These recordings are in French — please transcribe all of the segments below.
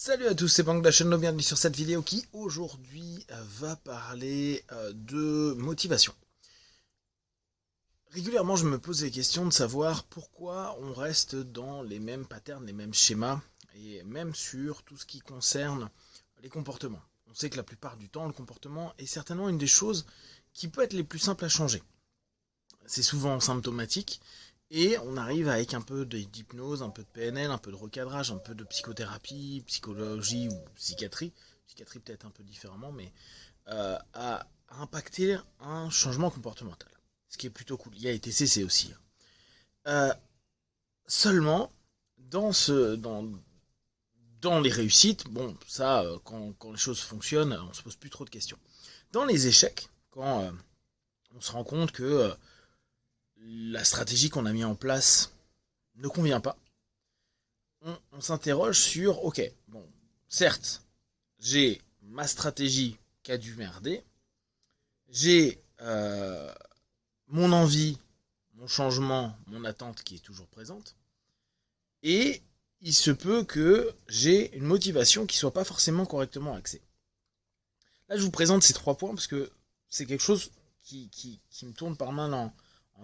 Salut à tous, c'est Bang de la chaîne, bienvenue sur cette vidéo qui aujourd'hui va parler de motivation. Régulièrement je me pose la question de savoir pourquoi on reste dans les mêmes patterns, les mêmes schémas, et même sur tout ce qui concerne les comportements. On sait que la plupart du temps le comportement est certainement une des choses qui peut être les plus simples à changer. C'est souvent symptomatique, et on arrive avec un peu d'hypnose, un peu de PNL, un peu de recadrage, un peu de psychothérapie, psychologie ou psychiatrie peut-être un peu différemment, mais à impacter un changement comportemental. Ce qui est plutôt cool. Il y a TCC aussi. Euh, Seulement, dans les réussites, bon, ça, quand les choses fonctionnent, on se pose plus trop de questions. Dans les échecs, quand on se rend compte que la stratégie qu'on a mis en place ne convient pas, on s'interroge sur, ok, bon, certes, j'ai ma stratégie qui a dû merder, j'ai mon envie, mon changement, mon attente qui est toujours présente, et il se peut que j'ai une motivation qui soit pas forcément correctement axée. Là, je vous présente ces 3 points parce que c'est quelque chose qui me tourne pas mal en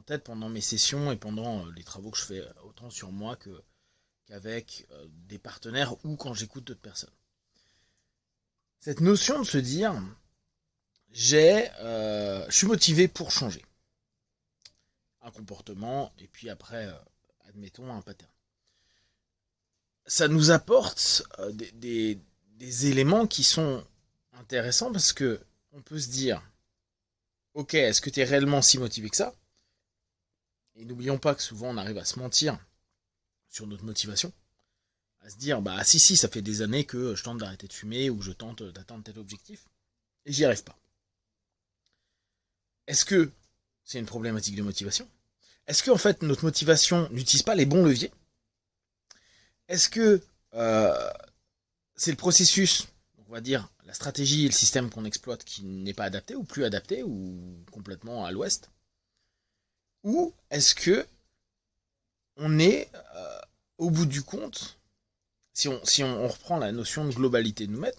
tête pendant mes sessions et pendant les travaux que je fais autant sur moi qu'avec des partenaires ou quand j'écoute d'autres personnes. Cette notion de se dire, je suis motivé pour changer un comportement et puis après, admettons, un pattern. Ça nous apporte des éléments qui sont intéressants parce que on peut se dire, ok, est-ce que tu es réellement si motivé que ça? Et n'oublions pas que souvent on arrive à se mentir sur notre motivation, à se dire, bah si, ça fait des années que je tente d'arrêter de fumer ou que je tente d'atteindre tel objectif et j'y arrive pas. Est-ce que c'est une problématique de motivation? Est-ce que en fait notre motivation n'utilise pas les bons leviers? Est-ce que c'est le processus, on va dire la stratégie et le système qu'on exploite qui n'est pas adapté ou plus adapté ou complètement à l'ouest? Ou est-ce que on est au bout du compte, si on reprend la notion de globalité de nous-mêmes,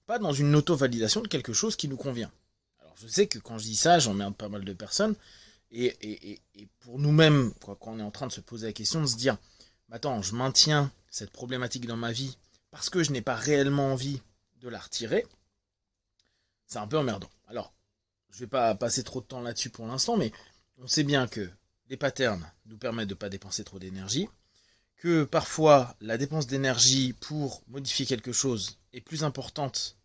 pas dans une auto-validation de quelque chose qui nous convient? Alors je sais que quand je dis ça, j'emmerde pas mal de personnes, et pour nous-mêmes, quand on est en train de se poser la question, de se dire, attends, je maintiens cette problématique dans ma vie parce que je n'ai pas réellement envie de la retirer, c'est un peu emmerdant. Alors, je ne vais pas passer trop de temps là-dessus pour l'instant, mais on sait bien que les patterns nous permettent de ne pas dépenser trop d'énergie, que parfois la dépense d'énergie pour modifier quelque chose est plus importante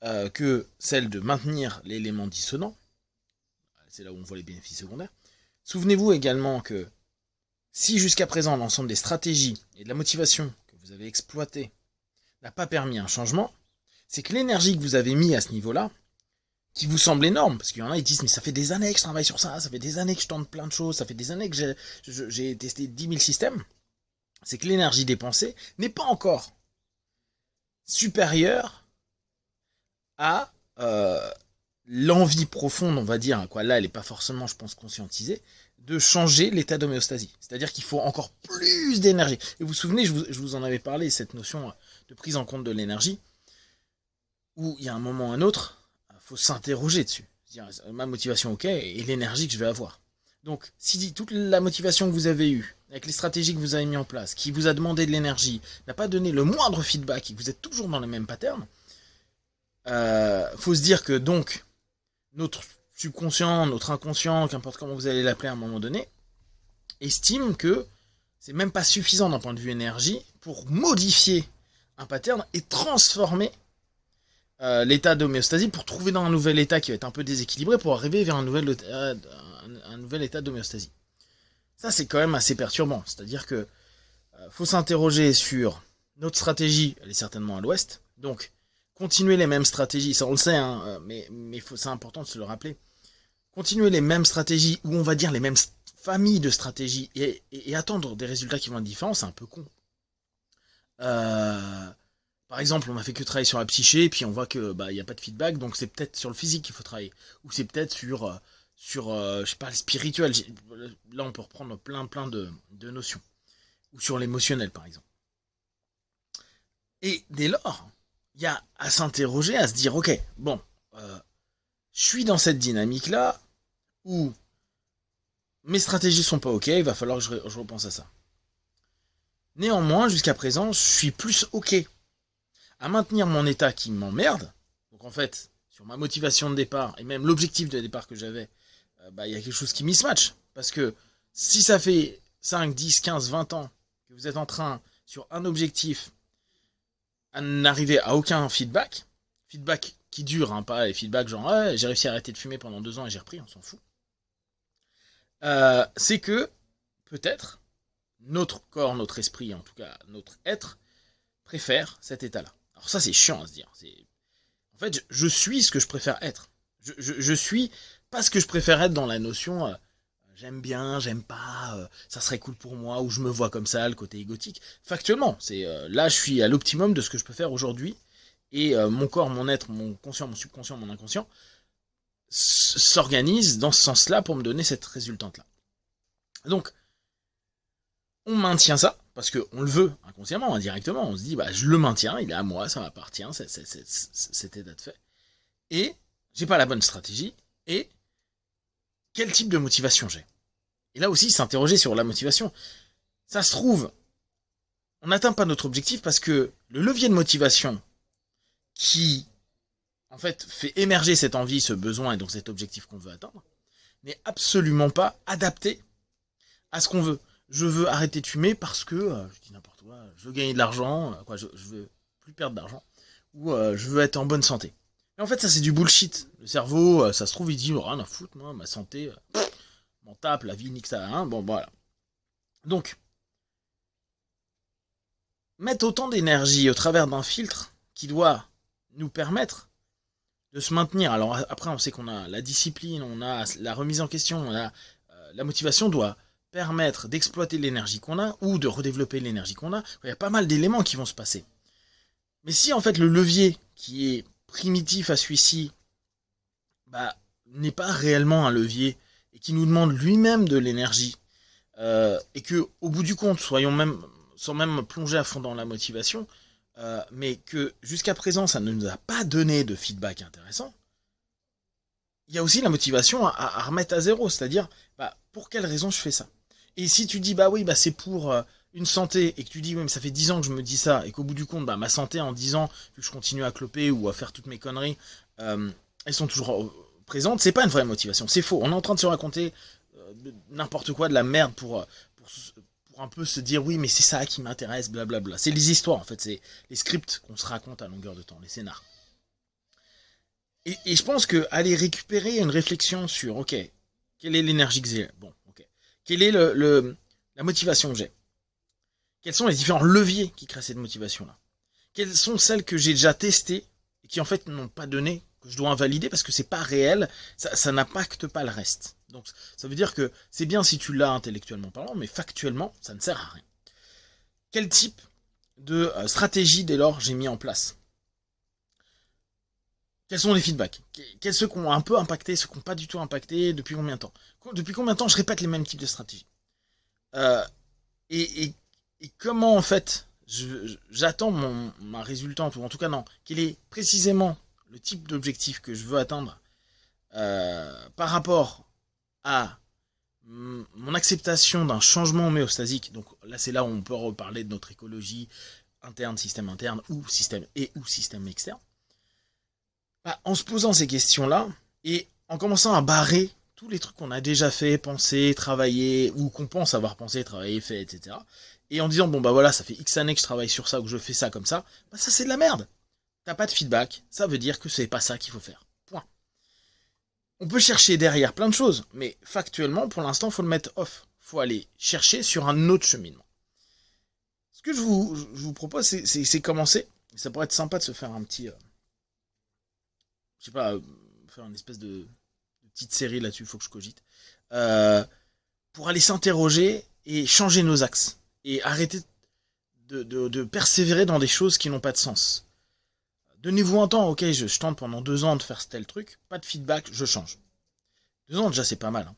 que celle de maintenir l'élément dissonant. C'est là où on voit les bénéfices secondaires. Souvenez-vous également que si jusqu'à présent l'ensemble des stratégies et de la motivation que vous avez exploitées n'a pas permis un changement, c'est que l'énergie que vous avez mis à ce niveau-là, qui vous semble énorme, parce qu'il y en a qui disent mais ça fait des années que je travaille sur ça, ça fait des années que je tente plein de choses, ça fait des années que j'ai testé 10 000 systèmes, c'est que l'énergie dépensée n'est pas encore supérieure à l'envie profonde, on va dire, quoi. Là elle n'est pas forcément, je pense, conscientisée, de changer l'état d'homéostasie. C'est-à-dire qu'il faut encore plus d'énergie. Et vous vous souvenez, je vous en avais parlé, cette notion de prise en compte de l'énergie, où il y a un moment ou un autre, il faut s'interroger dessus. C'est-à-dire, ma motivation, ok, et l'énergie que je vais avoir. Donc, si toute la motivation que vous avez eue, avec les stratégies que vous avez mis en place, qui vous a demandé de l'énergie, n'a pas donné le moindre feedback, et que vous êtes toujours dans les mêmes patterns, faut se dire que donc, notre subconscient, notre inconscient, qu'importe comment vous allez l'appeler à un moment donné, estime que c'est même pas suffisant d'un point de vue énergie pour modifier un pattern et transformer l'état d'homéostasie pour trouver dans un nouvel état qui va être un peu déséquilibré pour arriver vers un nouvel état d'homéostasie. Ça, c'est quand même assez perturbant. C'est-à-dire que faut s'interroger sur notre stratégie, elle est certainement à l'ouest. Donc, continuer les mêmes stratégies, ça on le sait, hein, mais c'est important de se le rappeler. Continuer les mêmes stratégies, ou on va dire les mêmes familles de stratégies, et attendre des résultats qui vont être différents, c'est un peu con. Par exemple, on a fait que travailler sur la psyché, puis on voit que il y a pas de feedback, donc c'est peut-être sur le physique qu'il faut travailler, ou c'est peut-être sur je sais pas, le spirituel. Là, on peut reprendre plein de notions, ou sur l'émotionnel, par exemple. Et dès lors, il y a à s'interroger, à se dire, ok, bon, je suis dans cette dynamique-là où mes stratégies sont pas ok, il va falloir que je repense à ça. Néanmoins, jusqu'à présent, je suis plus ok à maintenir mon état qui m'emmerde. Donc en fait, sur ma motivation de départ et même l'objectif de départ que j'avais, il y a quelque chose qui mismatch. Parce que si ça fait 5, 10, 15, 20 ans que vous êtes en train, sur un objectif, à n'arriver à aucun feedback qui dure, hein, pas les feedbacks genre j'ai réussi à arrêter de fumer pendant 2 ans et j'ai repris, on s'en fout. C'est que peut-être notre corps, notre esprit, en tout cas notre être, préfère cet état-là. Alors ça c'est chiant à se dire. En fait, je suis ce que je préfère être. Je suis pas ce que je préfère être dans la notion j'aime bien, j'aime pas, ça serait cool pour moi, ou je me vois comme ça, le côté égotique. Factuellement, c'est là je suis à l'optimum de ce que je peux faire aujourd'hui, et mon corps, mon être, mon conscient, mon subconscient, mon inconscient s'organise dans ce sens-là pour me donner cette résultante-là. Donc, on maintient ça, parce qu'on le veut inconsciemment, indirectement, on se dit, je le maintiens, il est à moi, ça m'appartient, cet état de fait. Et j'ai pas la bonne stratégie, et quel type de motivation j'ai. Et là aussi, s'interroger sur la motivation. Ça se trouve, on n'atteint pas notre objectif parce que le levier de motivation qui, en fait, fait émerger cette envie, ce besoin et donc cet objectif qu'on veut atteindre, n'est absolument pas adapté à ce qu'on veut. Je veux arrêter de fumer parce que, je dis n'importe quoi, je veux gagner de l'argent, je veux plus perdre d'argent, ou je veux être en bonne santé. Et en fait, ça c'est du bullshit. Le cerveau, ça se trouve, il dit, rien à foutre, moi, ma santé, m'en tape, la vie, nique ça, hein, bon, voilà. Donc, mettre autant d'énergie au travers d'un filtre qui doit nous permettre de se maintenir. Alors après, on sait qu'on a la discipline, on a la remise en question, on a la motivation doit permettre d'exploiter l'énergie qu'on a ou de redévelopper l'énergie qu'on a. Il y a pas mal d'éléments qui vont se passer. Mais si en fait le levier qui est primitif à celui-ci n'est pas réellement un levier et qui nous demande lui-même de l'énergie, et que au bout du compte, sans même plonger à fond dans la motivation, mais que jusqu'à présent ça ne nous a pas donné de feedback intéressant, il y a aussi la motivation à remettre à zéro, c'est-à-dire pour quelle raison je fais ça. Et si tu dis c'est pour une santé, et que tu dis oui mais ça fait 10 ans que je me dis ça, et qu'au bout du compte ma santé en 10 ans, que je continue à cloper ou à faire toutes mes conneries, elles sont toujours présentes, c'est pas une vraie motivation, c'est faux. On est en train de se raconter n'importe quoi, de la merde pour un peu se dire oui mais c'est ça qui m'intéresse, blablabla. C'est les histoires en fait, c'est les scripts qu'on se raconte à longueur de temps, les scénars. Et je pense que aller récupérer une réflexion sur ok, quelle est l'énergie que j'ai, bon ok, quelle est la motivation que j'ai, quels sont les différents leviers qui créent cette motivation là, quelles sont celles que j'ai déjà testées et qui en fait n'ont pas donné, que je dois invalider parce que c'est pas réel, ça n'impacte pas le reste. Donc ça veut dire que c'est bien si tu l'as intellectuellement parlant, mais factuellement ça ne sert à rien. Quel type de stratégie dès lors j'ai mis en place? Quels sont les feedbacks? Quels ceux qui ont un peu impacté, ceux qui n'ont pas du tout impacté, depuis combien de temps? Depuis combien de temps je répète les mêmes types de stratégies? Et comment en fait j'attends ma résultante, ou en tout cas non, quel est précisément le type d'objectif que je veux atteindre par rapport à mon acceptation d'un changement homéostasique. Donc là c'est là où on peut reparler de notre écologie interne ou système externe. En se posant ces questions-là et en commençant à barrer tous les trucs qu'on a déjà fait, pensé, travaillé, ou qu'on pense avoir pensé, travaillé, fait, etc. Et en disant voilà, ça fait X années que je travaille sur ça, ou que je fais ça comme ça, ça c'est de la merde. T'as pas de feedback, ça veut dire que c'est pas ça qu'il faut faire. Point. On peut chercher derrière plein de choses, mais factuellement, pour l'instant, faut le mettre off. Faut aller chercher sur un autre cheminement. Ce que je vous propose, c'est commencer. Ça pourrait être sympa de se faire un petit... je sais pas, faire une espèce de petite série là-dessus, il faut que je cogite. Pour aller s'interroger et changer nos axes. Et arrêter de persévérer dans des choses qui n'ont pas de sens. Donnez-vous un temps, ok, je tente pendant 2 ans de faire tel truc, pas de feedback, je change. 2 ans déjà c'est pas mal. Hein.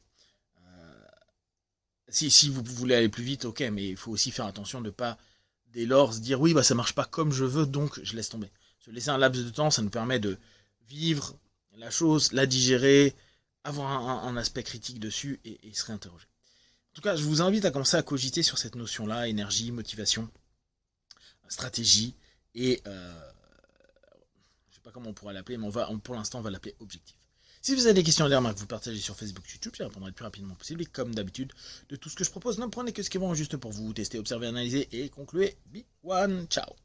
Si vous voulez aller plus vite, ok, mais il faut aussi faire attention de ne pas dès lors se dire oui, bah ça marche pas comme je veux, donc je laisse tomber. Se laisser un laps de temps, ça nous permet de vivre la chose, la digérer, avoir un aspect critique dessus et se réinterroger. En tout cas, je vous invite à commencer à cogiter sur cette notion-là, énergie, motivation, stratégie, et je sais pas comment on pourra l'appeler, mais pour l'instant on va l'appeler objectif. Si vous avez des questions et des remarques, vous partagez sur Facebook, YouTube, j'y répondrai le plus rapidement possible. Et comme d'habitude, de tout ce que je propose, ne prenez que ce qui est bon juste pour vous. Testez, observez, analysez et concluez. Be one, ciao.